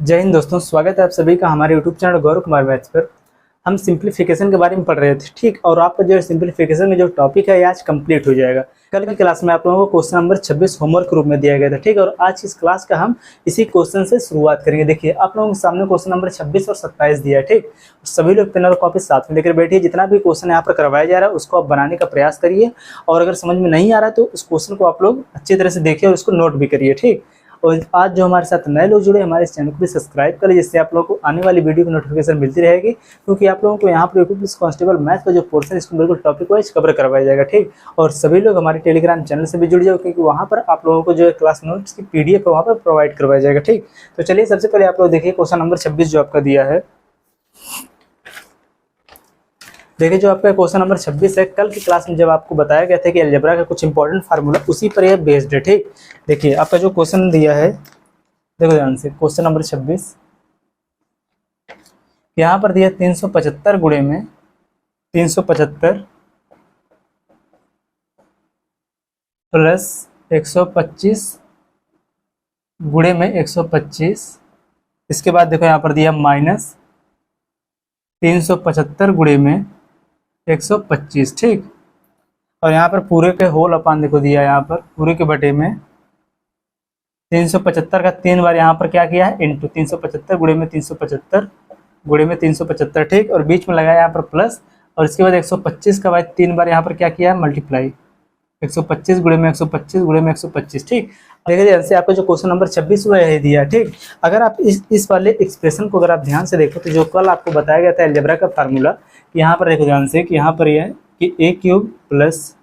जय हिंद दोस्तों, स्वागत है आप सभी का हमारे YouTube channel Gaurav Kumar maths पर। हम सिंप्लीफिकेशन के बारे में पढ़ रहे थे, ठीक। और आपका जो सिंप्लीफिकेशन में जो टॉपिक है ये आज कंप्लीट हो जाएगा। कल की क्लास में आप लोगों को क्वेश्चन नंबर 26 होमवर्क के रूप में दिया गया था, ठीक। और आज इस क्लास का हम इसी क्वेश्चन से शुरुआत करेंगे। देखिए, आप लोगों के सामने क्वेश्चन नंबर 26 और 27 दिया है, ठीक। सभी लोग पेन और कॉपी साथ में लेकर बैठिए। जितना भी क्वेश्चन यहाँ पर करवाया जा रहा है उसको आप बनाने का प्रयास करिए, और अगर समझ में नहीं आ रहा है तो उस क्वेश्चन को आप लोग अच्छी तरह से देखिए और उसको नोट भी करिए, ठीक। और आज जो हमारे साथ नए लोग जुड़े, हमारे इस चैनल को भी सब्सक्राइब करें, जिससे आप लोगों को आने वाली वीडियो की नोटिफिकेशन मिलती रहेगी। क्योंकि आप लोगों को यहाँ पर यूट्यूब कांस्टेबल मैथ का जो पोर्शन है इसको बिल्कुल टॉपिक वाइज कवर करवाया जाएगा, ठीक। और सभी लोग हमारे टेलीग्राम चैनल से भी जुड़ जाओ, क्योंकि वहाँ पर आप लोगों को जो क्लास नोट्स की PDF है वहाँ पर प्रोवाइड करवाया जाएगा, ठीक। तो चलिए सबसे पहले आप लोग देखिए क्वेश्चन नंबर 26 जो आपका दिया है। देखिए, जो आपका क्वेश्चन नंबर 26 है, कल की क्लास में जब आपको बताया गया था कि अलजेब्रा का कुछ इंपॉर्टेंट फार्मूला, उसी पर यह बेस्ड है, ठीक। देखिए, आपका जो क्वेश्चन दिया है, देखो ध्यान से, क्वेश्चन नंबर 26 यहाँ पर दिया 375 गुणे में 375 प्लस 125 गुणे में 125। इसके बाद देखो यहाँ पर दिया माइनस 375 गुणे में 125, ठीक। और यहाँ पर पूरे के होल अपान देखो दिया, यहाँ पर पूरे के बटे में 375 का 3 बार यहाँ पर क्या किया है, इंटू 375 गुणे में 375 गुणे में 375, ठीक। और बीच में लगाया यहाँ पर प्लस, और इसके बाद 125 का बाद 3 बार यहाँ पर क्या किया है, मल्टीप्लाई 125 गुणे में 125 गुणे में 125, ठीक। देखिए ध्यान से, आपका जो क्वेश्चन नंबर 26 हुआ है दिया, ठीक। अगर आप इस वाले एक्सप्रेशन को अगर आप ध्यान से देखो तो जो कल आपको बताया गया था अलजेब्रा का फार्मूला, यहाँ पर देखो ध्यान से कि यहाँ पर यह है कि a cube plus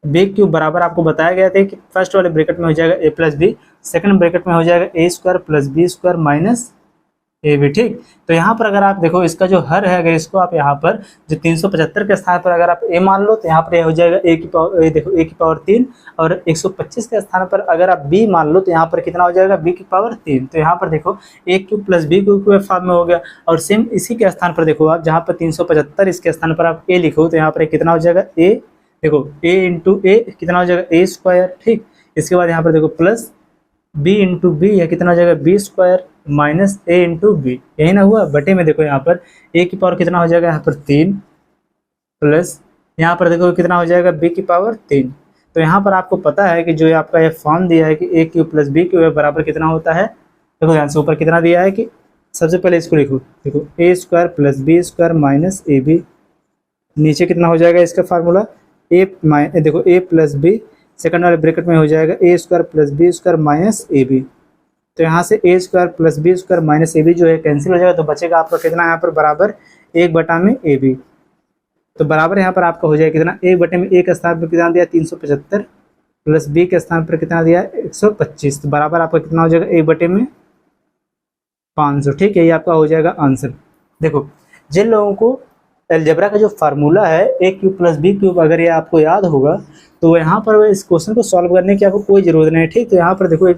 b cube बराबर आपको बताया गया था कि फर्स्ट वाले ब्रैकेट में हो जाएगा a plus b, second bracket में हो जाएगा a square plus b square minus a b, ठीक। तो यहाँ पर अगर आप देखो इसका जो हर है, अगर इसको आप यहाँ पर जो 375 के स्थान पर अगर आप a मान लो तो यहाँ पर हो जाएगा a की पावर, देखो a की पावर 3, और 125 के स्थान पर अगर आप b मान लो तो यहाँ पर कितना हो जाएगा, b की पावर 3। तो यहाँ पर देखो a cube plus b cube के फॉर्म में हो गया। और सेम इसी के स्थान पर देखो आप, जहाँ पर 375 इसके स्थान पर आप a लिखो तो यहाँ पर कितना हो जाएगा, a देखो a इंटू ए कितना हो जाएगा, a स्क्वायर, ठीक। इसके बाद यहाँ पर देखो प्लस b इंटू बी है, कितना हो जाएगा, b square minus a into b, यही ना हुआ। बटे में देखो यहाँ पर a की पावर कितना हो जाएगा, यहाँ पर 3 प्लस यहाँ पर देखो कितना हो जाएगा, b की पावर 3। तो यहाँ पर आपको पता है कि जो आपका ये फॉर्म दिया है कि a cube plus b cube बराबर कितना होता है। देखो ध्यान से, ऊपर कितना दिया है कि सबसे पहले इसको लिखो, देखो a square plus b square minus a b, नीचे कितना हो जाएगा इसका फार्मूला, देखो a प्लस बी, सेकंड वाले ब्रैकेट में हो जाएगा a square plus b square minus a b. तो यहाँ से a square plus b square minus a b जो है कैंसिल हो जाएगा, तो बचेगा आपका कितना यहाँ पर, बराबर 1 बटा में ए बी। तो बराबर यहाँ पर आपका हो जाएगा कितना, 1 बटे में a के स्थान पर कितना दिया 375 प्लस b के स्थान पर कितना दिया 125। तो बराबर आपका कितना हो जाएगा, 1 बटे में 500, ठीक है। ये आपका हो जाएगा आंसर। देखो, जिन लोगों को अलजेब्रा का जो फार्मूला है a cube plus b cube, अगर ये आपको याद होगा तो यहाँ पर इस क्वेश्चन को सॉल्व करने की आपको कोई ज़रूरत नहीं है, ठीक। तो यहाँ पर देखो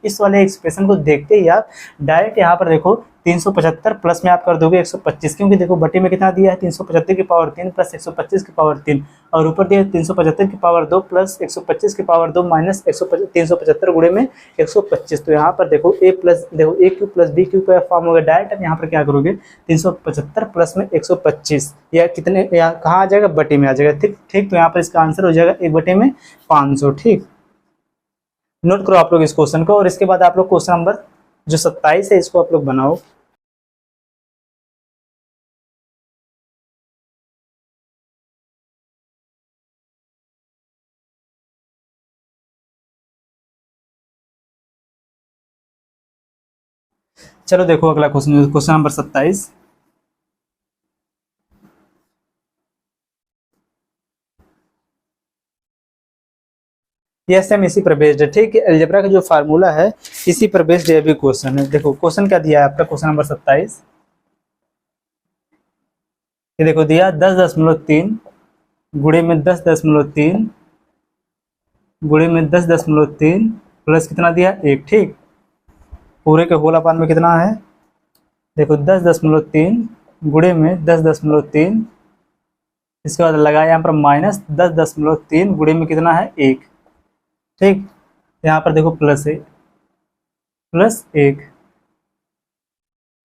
इस वाले एक्सप्रेशन को देखते ही आप डायरेक्ट यहाँ पर देखो 375 प्लस में आप कर दोगे 125, क्योंकि देखो बटे में कितना दिया है, 375 की पावर 3 प्लस 125 की पावर 3, और ऊपर दिया है 375 की पावर 2 प्लस 125 की पावर 2 माइनस 375 गुणे में 125। तो यहाँ पर देखो a cube plus b cube का फॉर्म होगा। डायरेक्ट आप यहाँ पर क्या करोगे, 375 प्लस में 125 या कितने, या कहाँ आ जाएगा, बटे में आ जाएगा, ठीक। तो यहाँ पर इसका आंसर हो जाएगा 1 बटे में 500, ठीक। नोट करो आप लोग इस क्वेश्चन को, और इसके बाद आप लोग क्वेश्चन नंबर जो 27 है इसको आप लोग बनाओ। चलो देखो अगला क्वेश्चन, क्वेश्चन नंबर 27। ये सेम इसी पर बेस्ड है, ठीक है। अलजेब्रा का जो फार्मूला है इसी पर बेस्ड है भी क्वेश्चन है। देखो क्वेश्चन क्या दिया है आपका, क्वेश्चन नंबर 27, ये देखो दिया 10.3 गुणे में 10.3 गुणे में 10.3 प्लस कितना दिया 1, ठीक। पूरे के होल अपान में कितना है, देखो 10.3 गुणे में 10.3, इसके बाद लगाया यहाँ पर माइनस 10.3 गुणे में कितना है 1, ठीक। यहाँ पर देखो प्लस 1,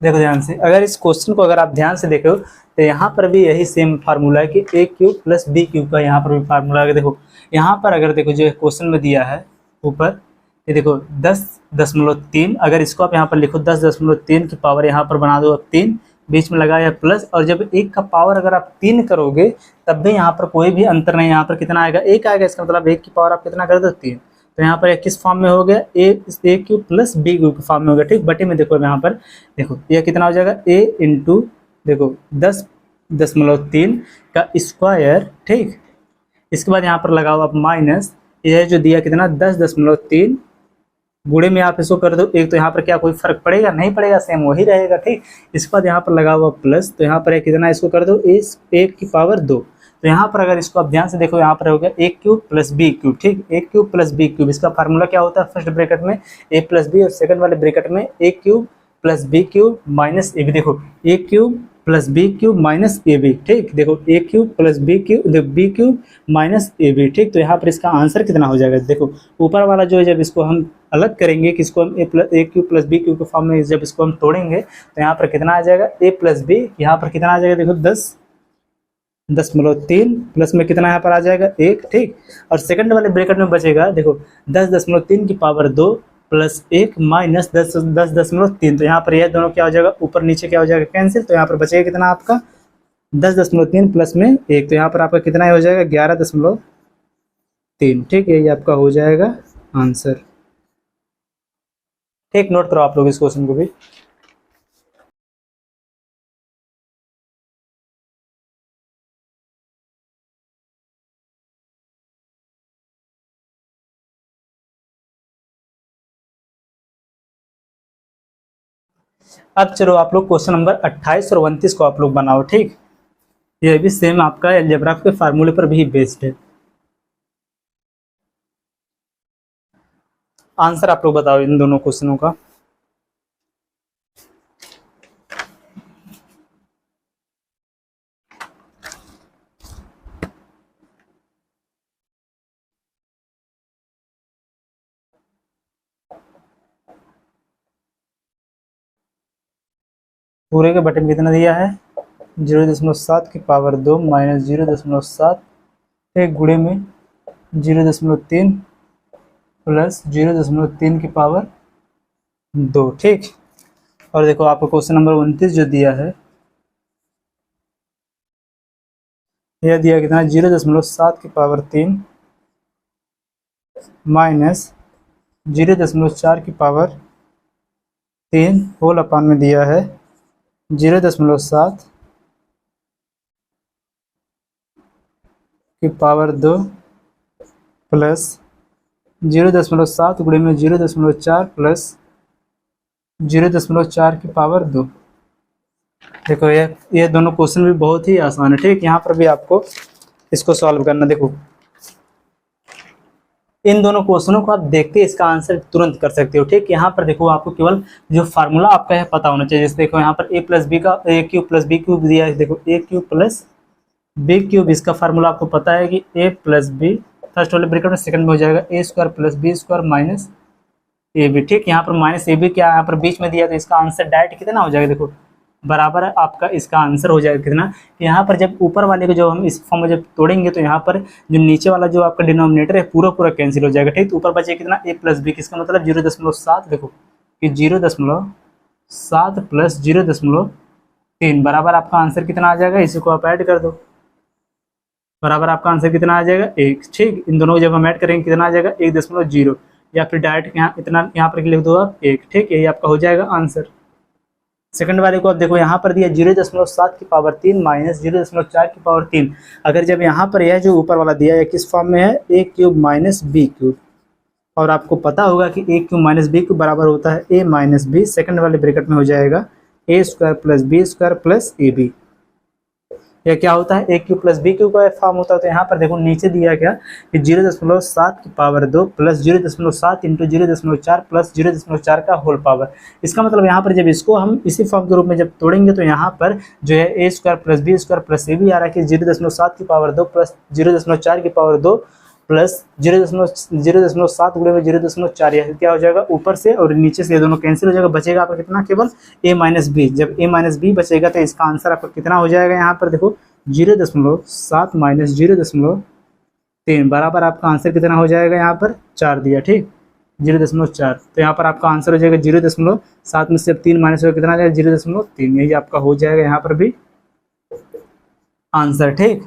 देखो ध्यान से, अगर इस क्वेश्चन को अगर आप ध्यान से देखो तो यहाँ पर भी यही सेम फार्मूला है कि a cube plus b cube का यहाँ पर भी फार्मूला है। देखो यहाँ पर अगर देखो जो क्वेश्चन में दिया है ऊपर, ये देखो 10.3, अगर इसको आप यहाँ पर लिखो 10.3 की पावर यहाँ पर बना दो आप 3, बीच में लगाया प्लस, और जब 1 का पावर अगर आप 3 करोगे तब भी यहाँ पर कोई भी अंतर नहीं, यहाँ पर कितना आएगा 1 आएगा, इसका मतलब 1 की पावर आप कितना कर दो 3। तो यहाँ पर किस फॉर्म में हो गया, a cube plus b cube के फॉर्म में हो गया। ठीक, बटे में देखो यहाँ पर देखो ये कितना हो जाएगा a इंटू देखो 10.3 का स्क्वायर। ठीक, इसके बाद यहाँ पर लगाओ आप माइनस, यह जो दिया कितना 10.3 गुणे में आप इसको कर दो एक, तो यहाँ पर क्या कोई फर्क पड़ेगा, नहीं पड़ेगा, सेम वही रहेगा। ठीक, इसके बाद यहाँ पर लगाओ आप प्लस, तो यहाँ पर कितना इसको कर दो इस 1 की पावर 2। तो यहाँ पर अगर इसको आप ध्यान से देखो, यहाँ पर हो गया a cube plus b cube. ठीक, a cube plus b cube, इसका फार्मूला क्या होता है, फर्स्ट ब्रैकेट में ए प्लस बी और सेकंड वाले ब्रैकेट में a cube plus b cube minus a b. देखो a cube plus b cube minus a b. ठीक, देखो a cube plus b cube minus a b. ठीक, तो यहाँ पर इसका आंसर कितना हो जाएगा, देखो ऊपर वाला जो है जब इसको हम अलग करेंगे, किसको हम ए क्यूब प्लस बी क्यूब के फॉर्म में जब इसको हम तोड़ेंगे तो यहाँ पर कितना आ जाएगा ए प्लस बी, यहाँ पर कितना आ जाएगा देखो 10.3 प्लस में कितना यहाँ पर आ जाएगा 1। ठीक, और सेकंड वाले ब्रैकेट में बचेगा देखो 10.3 की पावर 2 प्लस 1 माइनस 10.3। तो यहाँ पर यह दोनों क्या हो जाएगा, ऊपर नीचे क्या हो जाएगा कैंसिल, तो यहाँ पर बचेगा कितना आपका 10.3 प्लस में 1, तो यहाँ पर आपका कितना हो जाएगा 11.3। ठीक, यही आपका हो जाएगा आंसर। ठीक, नोट करो आप लोग इस क्वेश्चन को भी। अब चलो आप लोग क्वेश्चन नंबर 28 और 29 को आप लोग बनाओ। ठीक, ये भी सेम आपका अलजेब्रा के फार्मूले पर भी बेस्ड है। आंसर आप लोग बताओ इन दोनों क्वेश्चनों का। पूरे के बटे में कितना दिया है 0.7 की पावर 2 माइनस 0.7 एक गुणे में 0.3 प्लस 0.3 की पावर 2। ठीक, और देखो आपको क्वेश्चन नंबर 29 जो दिया है, यह दिया कितना 0.7 की पावर 3 माइनस 0.4 की पावर 3 होल अपान में दिया है 0.7 की पावर 2 प्लस 0.7 गुणे में 0.4 प्लस 0.4 की पावर 2। देखो ये दोनों क्वेश्चन भी बहुत ही आसान है। ठीक, यहाँ पर भी आपको इसको सॉल्व करना। देखो इन दोनों क्वेश्चनों को आप देखते इसका आंसर तुरंत कर सकते हो। ठीक, यहाँ पर देखो आपको केवल जो फार्मूला आपका है पता होना चाहिए। जैसे देखो यहाँ पर ए प्लस बी का a cube plus b cube दिया है, देखो a cube plus b cube, इसका फार्मूला आपको पता है कि ए प्लस बी फर्स्ट वाले ब्रैकेट में सेकंड में हो जाएगा a square plus b square minus a b. ठीक, यहाँ पर माइनस ए बी क्या यहाँ पर बीच में दिया, तो इसका आंसर डायरेक्ट कितना हो जाएगा, देखो बराबर है आपका इसका आंसर हो जाएगा कितना। यहाँ पर जब ऊपर वाले को जब हम इस फॉर्म में जब तोड़ेंगे तो यहाँ पर जो नीचे वाला जो आपका डिनोमिनेटर है पूरा कैंसिल हो जाएगा। ठीक, तो ऊपर बचे कितना ए प्लस बी, किसका मतलब 0.7। देखो कि 0.7 प्लस 0.3 बराबर आपका आंसर कितना आ जाएगा, इसी को आप ऐड कर दो, बराबर आपका आंसर कितना आ जाएगा 1। ठीक, इन दोनों को जब हम ऐड करेंगे कितना आ जाएगा 1.0, या फिर डायरेक्ट यहाँ पर लिख दो आप 1। ठीक, यही आपका हो जाएगा आंसर। सेकंड वाले को आप देखो यहाँ पर दिया 0.7 की पावर 3 माइनस 0.4 की पावर 3। अगर जब यहाँ पर यह जो ऊपर वाला दिया है किस फॉर्म में है, a cube minus b cube, और आपको पता होगा कि a cube minus b cube बराबर होता है ए माइनस बी, सेकंड वाले ब्रैकेट में हो जाएगा a square plus b square plus a b. यह क्या होता है, a cube plus b cube का फॉर्म होता है। तो यहाँ पर देखो नीचे दिया क्या कि 0.7 की पावर 2 प्लस 0.7 इंटू 0.4 प्लस 0.4 का होल पावर। इसका मतलब यहाँ पर जब इसको हम इसी फॉर्म के रूप में जब तोड़ेंगे तो यहाँ पर जो है a square plus b square plus a b आ रहा है कि 0.7 की पावर 2 प्लस 0.4 की पावर 2 प्लस 0.7 गुणे में 0.4, यह क्या हो जाएगा ऊपर से और नीचे से ये दोनों कैंसिल हो जाएगा, बचेगा आपका कितना केवल a माइनस बी। जब a माइनस बी बचेगा तो इसका आंसर आपका कितना हो जाएगा, यहाँ पर देखो 0.7 माइनस 0.3 बराबर आपका आंसर कितना हो जाएगा, यहाँ पर 4 दिया, ठीक 0.4। तो यहाँ पर आपका आंसर हो जाएगा 0.7 में से अब 3 माइनस होगा कितना आ जाएगा 0.3, यही आपका हो जाएगा यहाँ पर भी आंसर, ठीक।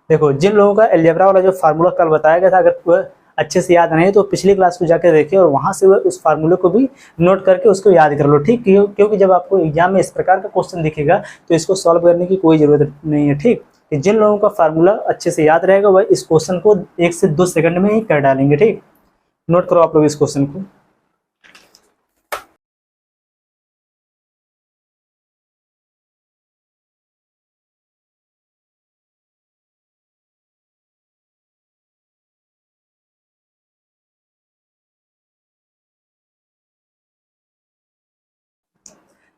देखो जिन लोगों का अलजेब्रा वाला जो फार्मूला कल बताया गया था, अगर वह अच्छे से याद नहीं तो पिछली क्लास को जाकर देखिए और वहां से वह उस फार्मूले को भी नोट करके उसको याद कर लो, ठीक। क्योंकि जब आपको एग्जाम में इस प्रकार का क्वेश्चन दिखेगा तो इसको सॉल्व करने की कोई जरूरत नहीं है, ठीक। कि जिन लोगों का फार्मूला अच्छे से याद रहेगा वह इस क्वेश्चन को 1 से 2 सेकंड में ही कर डालेंगे, ठीक। नोट करो आप लोग इस क्वेश्चन को।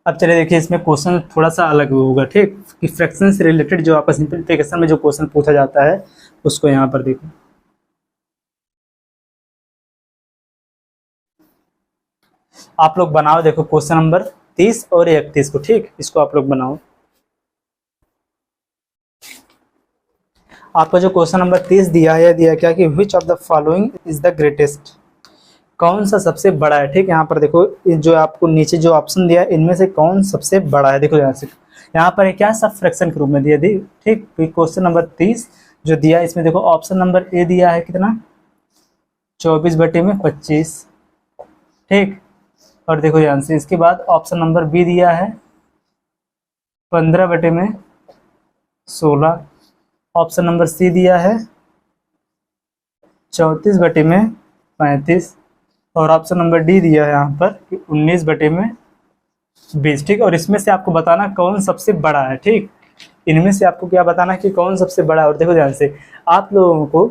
अब चलिए देखिए इसमें क्वेश्चन थोड़ा सा अलग होगा, ठीक। कि फ्रैक्शन से रिलेटेड जो आपका सिंपलीफिकेशन में जो क्वेश्चन पूछा जाता है उसको यहाँ पर देखो। आप लोग बनाओ, देखो क्वेश्चन नंबर 30 और 31 को, ठीक। इसको आप लोग बनाओ। आपका जो क्वेश्चन नंबर 30 दिया है, दिया क्या कि which of the following is the greatest, कौन सा सबसे बड़ा है, ठीक। यहाँ पर देखो जो आपको नीचे जो ऑप्शन दिया है इनमें से कौन सबसे बड़ा है, देखो यहाँ से यहाँ पर क्या सब फ्रैक्शन के रूप में दिया, ठीक। क्वेश्चन नंबर 30 जो दिया है इसमें देखो ऑप्शन नंबर ए दिया है कितना 24/25, ठीक। और देखो ध्यान से इसके बाद ऑप्शन नंबर बी दिया है 15/16, ऑप्शन नंबर सी दिया है 34/35 और ऑप्शन नंबर डी दिया है यहाँ पर 19/20, ठीक। और इसमें से आपको बताना कौन सबसे बड़ा है, ठीक। इनमें से आपको क्या बताना है कि कौन सबसे बड़ा है। और देखो ध्यान से आप लोगों को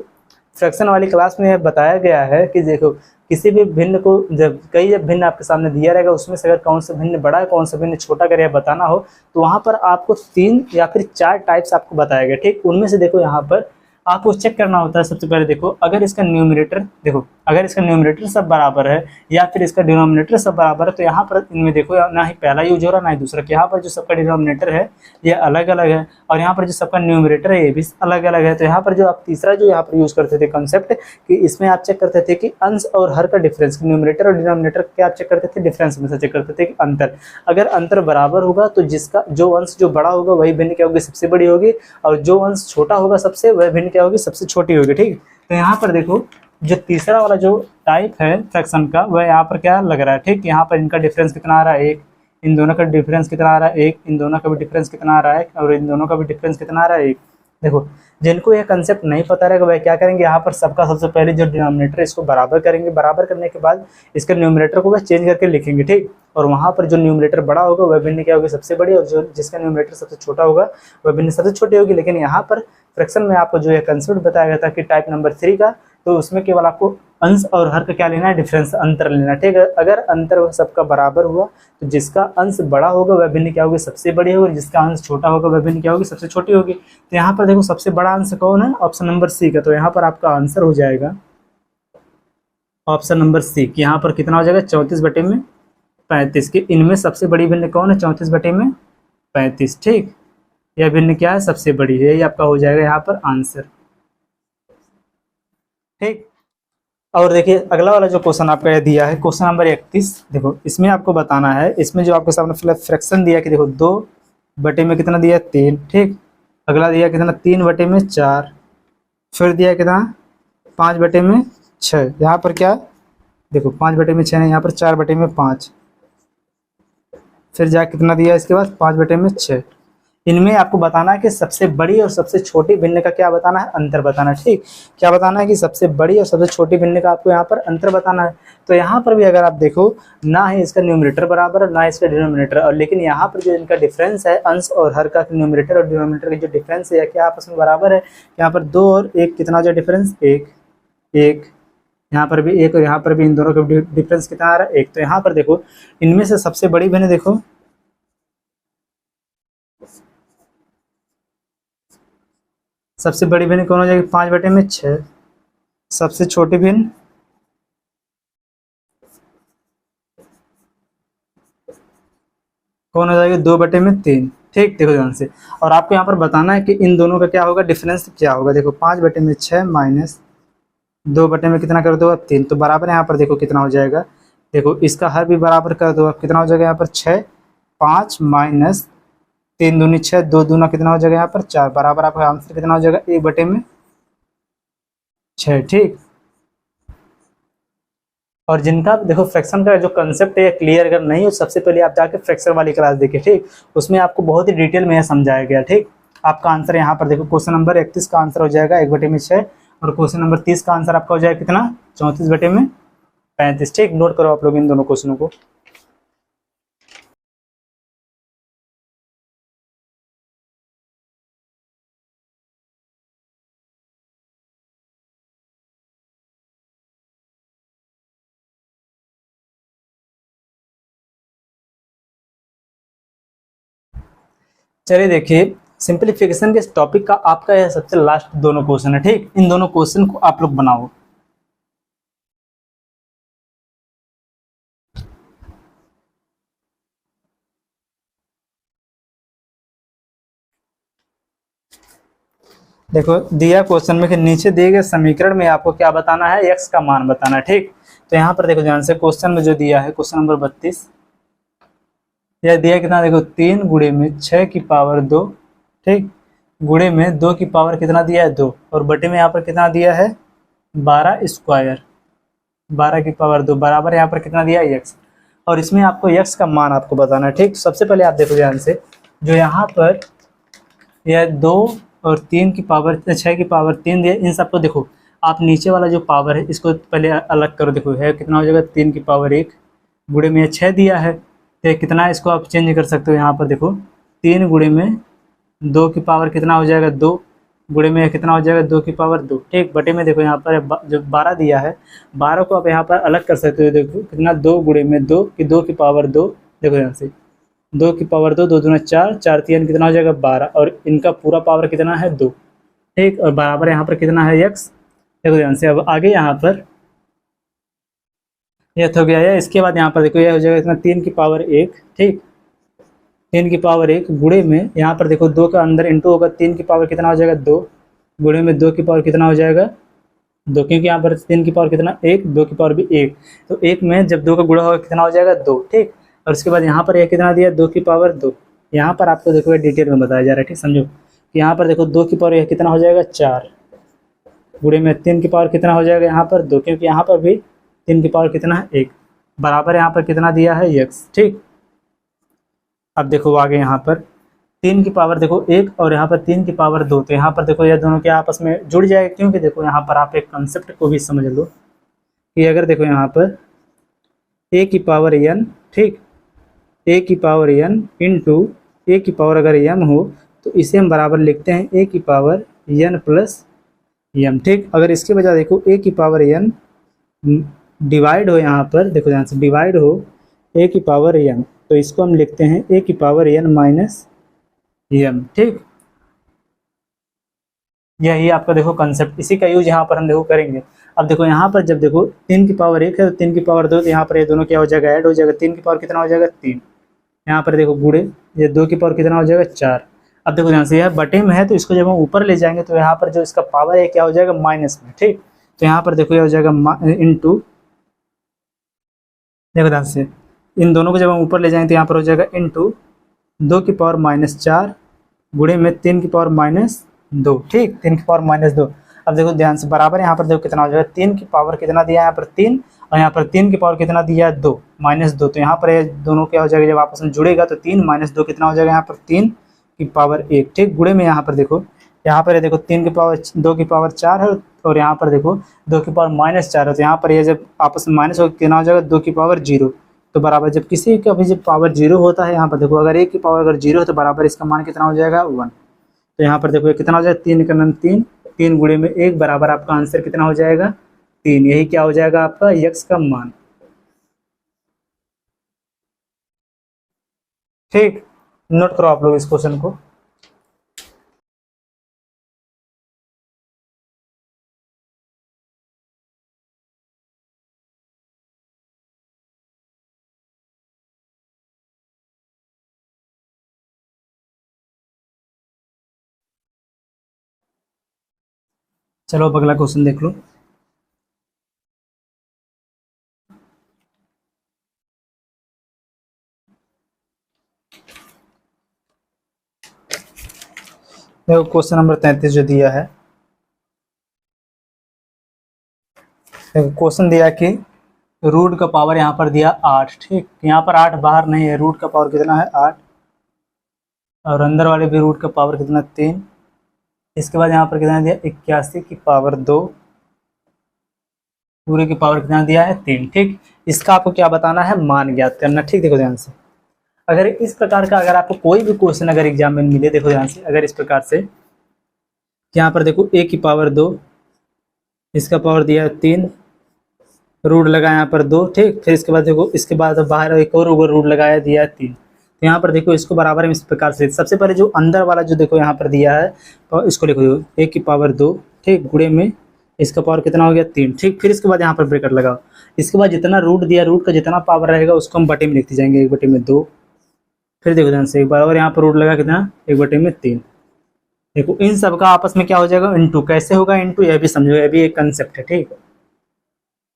फ्रैक्शन वाली क्लास में बताया गया है कि देखो किसी भी भिन्न को जब भिन्न आपके सामने दिया रहेगा उसमें से अगर कौन सा भिन्न बड़ा है कौन सा भिन्न छोटा अगर यह बताना हो तो वहाँ पर आपको 3 या फिर 4 टाइप्स आपको बताया गया, ठीक। उनमें से देखो यहाँ पर आपको चेक करना होता है। सबसे पहले देखो अगर इसका न्यूमरेटर देखो अगर इसका न्यूमरेटर सब बराबर है या फिर इसका डिनोमिनेटर सब बराबर है तो यहाँ पर इनमें देखो ना ही पहला यूज हो रहा ना ही दूसरा। यहाँ पर जो सबका डिनोमिनेटर है ये अलग अलग है और यहाँ पर जो सबका न्यूमरेटर है ये भी अलग अलग है। तो यहाँ पर जो आप तीसरा जो यहाँ पर यूज करते थे कंसेप्ट कि इसमें आप चेक करते थे कि अंश और हर का डिफरेंस, न्यूमरेटर और डिनोमिनेटर क्या आप चेक करते थे डिफरेंस में से चेक करते थे कि अंतर, अगर अंतर बराबर होगा तो जिसका जो अंश जो बड़ा होगा वही भिन्न क्या होगी सबसे बड़ी होगी और जो अंश छोटा होगा सबसे वह भिन्न क्या होगी सबसे छोटी होगी, ठीक। तो यहाँ पर देखो जो तीसरा वाला जो टाइप है फ्रैक्शन का वह यहाँ पर क्या लग रहा है, ठीक। यहाँ पर इनका डिफरेंस कितना आ रहा है 1, इन दोनों का डिफरेंस कितना आ रहा है 1, इन दोनों का भी डिफरेंस कितना आ रहा है और इन दोनों का भी डिफरेंस कितना आ रहा है 1। देखो जिनको यह कंसेप्ट नहीं पता रहेगा वह क्या करेंगे यहाँ पर सबका सबसे पहले जो डिनोमिनेटर इसको बराबर करेंगे, बराबर करने के बाद इसके न्यूमरेटर को वह चेंज करके लिखेंगे, ठीक। और वहाँ पर जो न्यूमरेटर बड़ा होगा वह भिन्न क्या होगी सबसे बड़ी और जो जिसका न्यूमरेटर सबसे छोटा होगा वह भिन्न सबसे छोटी होगी। लेकिन यहाँ पर फ्रैक्शन में आपको जो यह कंसेप्ट बताया गया था कि टाइप नंबर 3 का, तो उसमें केवल आपको अंश और हर का क्या लेना है डिफरेंस, अंतर लेना, ठीक है। अगर अंतर वह सबका बराबर हुआ तो जिसका अंश बड़ा होगा वह भिन्न क्या होगी सबसे बड़ी होगी, जिसका अंश छोटा होगा वह भिन्न क्या होगी सबसे छोटी होगी। तो यहाँ पर देखो सबसे बड़ा अंश कौन है ऑप्शन नंबर सी का, तो यहाँ पर आपका आंसर हो जाएगा ऑप्शन नंबर सी कि यहाँ पर कितना हो जाएगा 34/35 के इनमें सबसे बड़ी भिन्न कौन है 34/35, ठीक। यह भिन्न क्या है सबसे बड़ी है, यही आपका हो जाएगा यहाँ पर आंसर, ठीक। और देखिए अगला वाला जो क्वेश्चन आपका दिया है क्वेश्चन नंबर 31, देखो इसमें आपको बताना है, इसमें जो आपके सामने फिलहाल फ्रैक्शन दिया कि देखो 2 में कितना दिया 3, ठीक। अगला दिया कितना 3/4, फिर दिया कितना 5/6, यहाँ पर क्या देखो 5/6 नहीं यहाँ पर 4/5, फिर जा कितना दिया इसके बाद 5/6। इनमें आपको बताना है कि सबसे बड़ी और सबसे छोटी भिन्न का क्या बताना है अंतर बताना है, ठीक। क्या बताना है कि सबसे बड़ी और सबसे छोटी भिन्न का आपको यहाँ पर अंतर बताना है। तो यहाँ पर भी अगर आप देखो ना ही इसका न्यूमरेटर बराबर है ना इसका डिनोमिनेटर, और लेकिन यहाँ पर जो इनका डिफरेंस है अंश और हर का न्यूमरेटर और डिनोमिनेटर का जो डिफरेंस है क्या आपस में बराबर है। यहाँ पर 2 और 1 कितना जो डिफरेंस 1, यहाँ पर भी 1 और यहाँ पर भी इन दोनों का डिफरेंस कितना आ रहा है 1। तो यहाँ पर देखो इनमें से सबसे बड़ी भिन्न देखो सबसे बड़ी भिन्न कौन हो जाएगी 5/6, सबसे छोटी भिन्न कौन हो जाएगी, 2/3। ठीक, देखो ध्यान से। और आपको यहाँ पर बताना है कि इन दोनों का क्या होगा, डिफरेंस क्या होगा। देखो 5/6 माइनस 2/में कितना कर दो अब 3, तो बराबर यहाँ पर देखो कितना हो जाएगा। देखो इसका हर भी बराबर कर दो, अब कितना हो जाएगा यहाँ पर 6, 5 माइनस 3 दूनी 6, 2 दूना कितना हो जाएगा यहाँ पर 4, बराबर आपका आंसर कितना हो जाएगा 1/6। ठीक, और जिनका देखो फ्रैक्शन का जो कंसेप्ट है क्लियर अगर नहीं हो, सबसे पहले आप जाके फ्रैक्शन वाली क्लास देखिए। ठीक, उसमें आपको बहुत ही डिटेल में समझाया गया। ठीक, आपका आंसर यहाँ पर देखो क्वेश्चन नंबर 31 का आंसर हो जाएगा 1/6, और क्वेश्चन नंबर 30 का आंसर आपका हो जाएगा कितना, 34/35। ठीक, नोट करो आप लोग इन दोनों क्वेश्चनों को। चलिए देखिए, सिंपलीफिकेशन के इस टॉपिक का आपका यह सबसे लास्ट दोनों क्वेश्चन है। ठीक, इन दोनों क्वेश्चन को आप लोग बनाओ। देखो दिया क्वेश्चन में कि नीचे दिए गए समीकरण में आपको क्या बताना है, एक्स का मान बताना है। ठीक, तो यहाँ पर देखो ध्यान से, क्वेश्चन में जो दिया है क्वेश्चन नंबर 32, यह दिया कितना, देखो 3 गुणे में 6 की पावर 2, ठीक, गुणे में 2 की पावर कितना दिया है 2, और बटे में यहाँ पर कितना दिया है 12 स्क्वायर, 12 की पावर 2, बराबर यहाँ पर कितना दिया है एक्स, और इसमें आपको एक्स का मान आपको बताना है। ठीक, सबसे पहले आप देखो ध्यान से, जो यहाँ पर यह 2 और 3 की पावर 6 की पावर 3 दिया, इन सबको देखो आप नीचे वाला जो पावर है इसको पहले अलग करो। देखो है कितना हो जाएगा 3 की पावर 1, गुणे में 6 दिया है, तो कितना इसको आप चेंज कर सकते हो। यहाँ पर देखो 3 गुणे में 2 की पावर कितना हो जाएगा 2, गुणे में कितना हो जाएगा 2 की पावर 2। ठीक, बटे में देखो यहाँ पर जो 12 दिया है, 12 को आप यहाँ पर अलग कर सकते हो। देखो कितना 2 गुणे में 2 की 2 की पावर 2, देखो यहाँ से 2 की पावर 2, 2 दूना 4, 4 3 कितना हो जाएगा 12, और इनका पूरा पावर कितना है 2। ठीक, और बराबर यहाँ पर कितना है एक्स। देखो ध्यान से, अब आगे यहाँ पर यह तो हो गया है। इसके बाद यहाँ पर देखो यह हो जाएगा इतना 3 की पावर 1, ठीक, 3 की पावर 1 गुणे में यहाँ पर देखो 2 का अंदर इंटू होगा, 3 की पावर कितना हो जाएगा 2, गुणे में 2 की पावर कितना हो जाएगा 2, क्योंकि यहाँ पर 3 की पावर कितना 1, 2 की पावर भी 1, तो 1 में जब 2 का गुणा होगा कितना हो जाएगा 2। ठीक, और उसके बाद यहाँ पर यह कितना दिया 2 की पावर 2, यहाँ पर आपको देखो डिटेल में बताया जा रहा है। ठीक, समझो कि यहाँ पर देखो 2 की पावर यह कितना हो जाएगा 4, गुणे में 3 की पावर कितना हो जाएगा यहाँ पर 2, क्योंकि यहाँ पर भी 3 की पावर कितना है 1, बराबर यहाँ पर कितना दिया है एक्स। ठीक, अब देखो आगे यहाँ पर 3 की पावर देखो 1 और यहाँ पर 3 की पावर 2, तो यहाँ पर देखो यह दोनों के आपस में जुड़ जाएगा, क्योंकि देखो यहाँ पर आप एक कंसेप्ट को भी समझ लो कि अगर देखो यहाँ पर a की पावर n, ठीक, a की पावर n इंटू a की पावर अगर m हो तो इसे हम बराबर लिखते हैं a की पावर n प्लस m। ठीक, अगर इसके बजाय देखो a की पावर n डिवाइड हो, यहाँ पर देखो ध्यान से डिवाइड हो a की पावर m, तो इसको हम लिखते हैं a की पावर n माइनस m। ठीक, यही आपका देखो कंसेप्ट, इसी का यूज यहाँ पर हम देखो करेंगे। अब देखो यहाँ पर जब देखो 3 की पावर 1 है तो 3 की पावर 2, तो यहाँ पर ये दोनों क्या हो जाएगा ऐड हो जाएगा, 3 की पावर कितना हो जाएगा 3, यहाँ पर देखो गुणे ये 2 की पावर कितना हो जाएगा 4। अब देखो ध्यान से यह बटे में है, तो इसको जब हम ऊपर ले जाएंगे तो यहाँ पर जो इसका पावर है क्या हो जाएगा माइनस में। ठीक, तो यहाँ पर देखो यह हो जाएगा इंटू, देखो ध्यान से इन दोनों को जब हम ऊपर ले जाएंगे तो यहाँ पर हो जाएगा इंटू 2 की पावर -4 गुणे में 3 की पावर -2। ठीक, 3 की पावर -2। अब देखो ध्यान से बराबर यहाँ पर देखो कितना हो जाएगा, 3 की पावर कितना दिया है यहाँ पर 3, और यहाँ पर 3 की पावर कितना दिया है 2, -2, तो यहाँ पर ये दोनों क्या हो जाएगा जब आपस में जुड़ेगा तो 3 -2 कितना हो जाएगा यहाँ पर 3 की पावर 1। ठीक, गुणे में यहाँ पर देखो, यहाँ पर ये देखो 3 की पावर 2 की पावर 4 है, और यहाँ पर देखो 2 की पावर -4 है, तो यहाँ पर ये जब आपस में माइनस हो कितना हो जाएगा 2 की पावर 0। तो बराबर जब किसी का भी जब पावर 0 होता है, यहाँ पर देखो अगर 1 की पावर अगर 0 है तो बराबर इसका मान कितना हो जाएगा 1। तो यहाँ पर देखो ये कितना हो जाएगा 3 का नाम 3, 3 गुणे में 1 बराबर आपका आंसर कितना हो जाएगा 3। यही क्या हो जाएगा आपका एक्स का मान। ठीक, नोट करो आप लोग इस क्वेश्चन को। चलो अब अगला क्वेश्चन देख लो। देखो क्वेश्चन नंबर 33 जो दिया है, देखो क्वेश्चन दिया कि रूट का पावर यहाँ पर दिया 8, ठीक। यहाँ पर 8 बाहर नहीं है, रूट का पावर कितना है 8, और अंदर वाले भी रूट का पावर कितना 3। इसके बाद यहाँ पर कितना दिया 81 की पावर 2, पूरे की पावर कितना दिया है 3, ठीक। इसका आपको क्या बताना है, मान ज्ञात करना, ठीक। देखो ध्यान से, अगर इस प्रकार का अगर आपको कोई भी क्वेश्चन अगर एग्जाम में मिले, देखो ध्यान से, अगर इस प्रकार से यहाँ पर देखो a की पावर 2, इसका पावर दिया है 3, रूट लगाया यहाँ पर 2, ठीक। फिर इसके बाद देखो, इसके बाद बाहर एक और रूट लगाया दिया है 3। तो यहाँ पर देखो इसको बराबर में इस प्रकार से, सबसे पहले जो अंदर वाला जो देखो यहाँ पर दिया है, तो इसको लिखो a की पावर 2, ठीक, गुणे में इसका पावर कितना हो गया 3, ठीक। फिर इसके बाद यहाँ पर ब्रैकेट लगाओ, इसके बाद जितना रूट दिया, रूट का जितना पावर रहेगा उसको हम बटे में लिखते जाएंगे, 1/2। फिर देखो ध्यान से एक बार और यहाँ पर रूट लगा कितना 1/3। देखो इन सब का आपस में क्या हो जाएगा, इंटू। कैसे होगा इंटू, यह भी समझो, यह भी एक कंसेप्ट है, ठीक।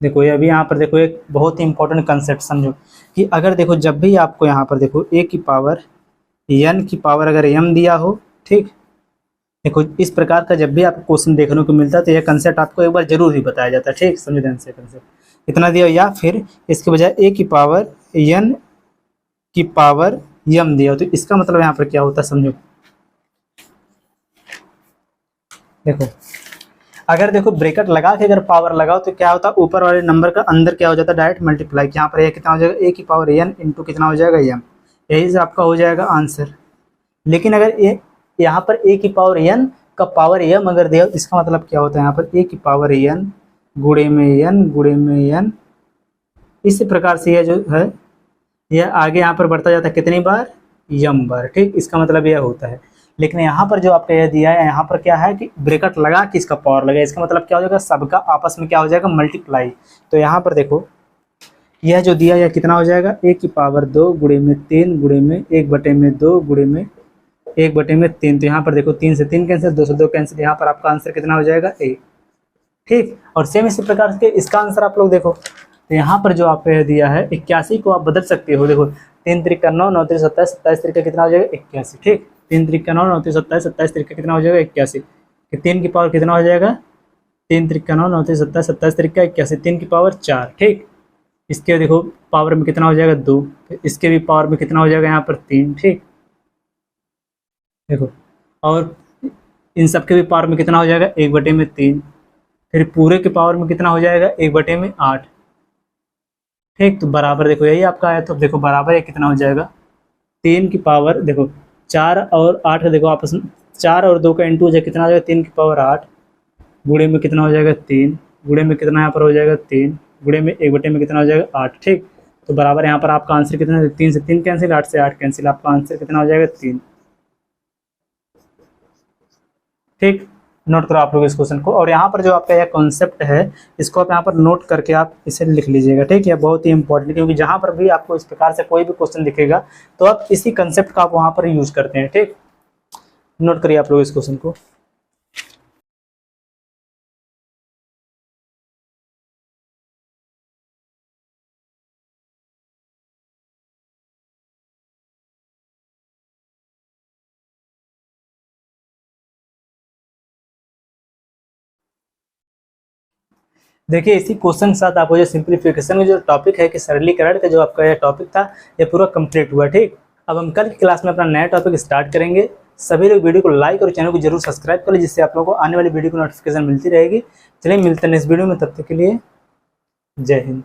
देखो ये अभी यहाँ पर देखो एक बहुत ही इंपॉर्टेंट कंसेप्ट समझो कि अगर देखो जब भी आपको यहाँ पर देखो a की पावर n की पावर अगर m दिया हो, ठीक। देखो इस प्रकार का जब भी आपको क्वेश्चन देखने को मिलता है तो यह कंसेप्ट आपको एक बार जरूर ही बताया जाता है, ठीक। समझो ध्यान से कंसेप्ट इतना दिया, या फिर इसके बजाय a की पावर n की पावर m दिया हो, तो इसका मतलब यहाँ पर क्या होता है समझो। देखो अगर देखो ब्रैकेट लगा के अगर पावर लगाओ तो क्या होता है, ऊपर वाले नंबर का अंदर क्या हो जाता है, डायरेक्ट मल्टीप्लाई। यहाँ पर ये कितना हो जाएगा, a की पावर n इंटू कितना हो जाएगा m, यही से आपका हो जाएगा आंसर। लेकिन अगर यहाँ पर a की पावर n का पावर m अगर दिया, इसका मतलब क्या होता है, यहाँ पर a की पावर n गुणे में n गुणे में n, इस प्रकार से यह जो है यह आगे यहाँ पर बढ़ता जाता है कितनी बार, m बार, ठीक। इसका मतलब यह होता है। लेकिन यहाँ पर जो आपका यह दिया है, यहाँ पर क्या है कि ब्रैकेट लगा कि इसका पावर लगा, इसका मतलब क्या हो जाएगा, सबका आपस में क्या हो जाएगा, मल्टीप्लाई। तो यहाँ पर देखो यह जो दिया यह कितना हो जाएगा, a की पावर 2 गुणे में 3 गुणे में 1/2 गुणे में 1/3। तो यहाँ पर देखो 3 से 3 कैंसिल, 2 से 2 कैंसिल, यहाँ पर आपका आंसर कितना हो जाएगा a, ठीक। और सेम इसी प्रकार से इसका आंसर आप लोग देखो, तो यहाँ पर जो आपको दिया है 81 को आप बदल सकते हो। देखो 3 त्रिका 9, 9 त्रिक 27, 27 त्रिका कितना हो जाएगा 81, ठीक। 3 त्रिका 9, 9 त्रिक 27, 27 त्रिका कितना हो जाएगा 81। 3 की पावर कितना हो जाएगा, 3 त्रिका 9, 9 त्रिक 27, 27 त्रिका 81, 3 की पावर 4, ठीक। इसके देखो पावर में कितना हो जाएगा 2, इसके भी पावर में कितना हो जाएगा यहाँ पर 3, ठीक। देखो और इन सब के भी पावर में कितना हो जाएगा 1/3, फिर पूरे के पावर में कितना हो जाएगा 1/8, ठीक। तो बराबर देखो यही आपका आया, तो देखो बराबर ये कितना हो जाएगा, 3 की पावर देखो 4 और 8 का देखो आपस में 4 और 2 का इंटू हो जाएगा, कितना हो जाएगा 3 की पावर 8 गुणे में कितना हो जाएगा 3 गुणे में कितना यहाँ पर हो जाएगा 3 गुणे में 1/में कितना हो जाएगा 8, ठीक। तो बराबर यहाँ पर आपका आंसर कितना है, 3 से 3 कैंसिल, 8 से 8 कैंसिल, आपका आंसर कितना हो जाएगा 3, ठीक। नोट करो आप लोग इस क्वेश्चन को, और यहाँ पर जो आपका यह कॉन्सेप्ट है इसको आप यहाँ पर नोट करके आप इसे लिख लीजिएगा, ठीक। यह बहुत ही इंपॉर्टेंट है, क्योंकि जहाँ पर भी आपको इस प्रकार से कोई भी क्वेश्चन दिखेगा तो आप इसी कंसेप्ट का आप वहाँ पर यूज करते हैं, ठीक। नोट करिए आप लोग इस क्वेश्चन को। देखिए इसी क्वेश्चन के साथ आपको जो सिंप्लीफिकेशन में जो टॉपिक है कि सरलीकरण का जो आपका यह टॉपिक था यह पूरा कंप्लीट हुआ, ठीक। अब हम कल की क्लास में अपना नया टॉपिक स्टार्ट करेंगे। सभी लोग वीडियो को लाइक और चैनल को जरूर सब्सक्राइब करें, जिससे आप लोगों को आने वाली वीडियो की नोटिफिकेशन मिलती रहेगी। चलिए मिलते हैं इस वीडियो में, तब तक के लिए जय हिंद।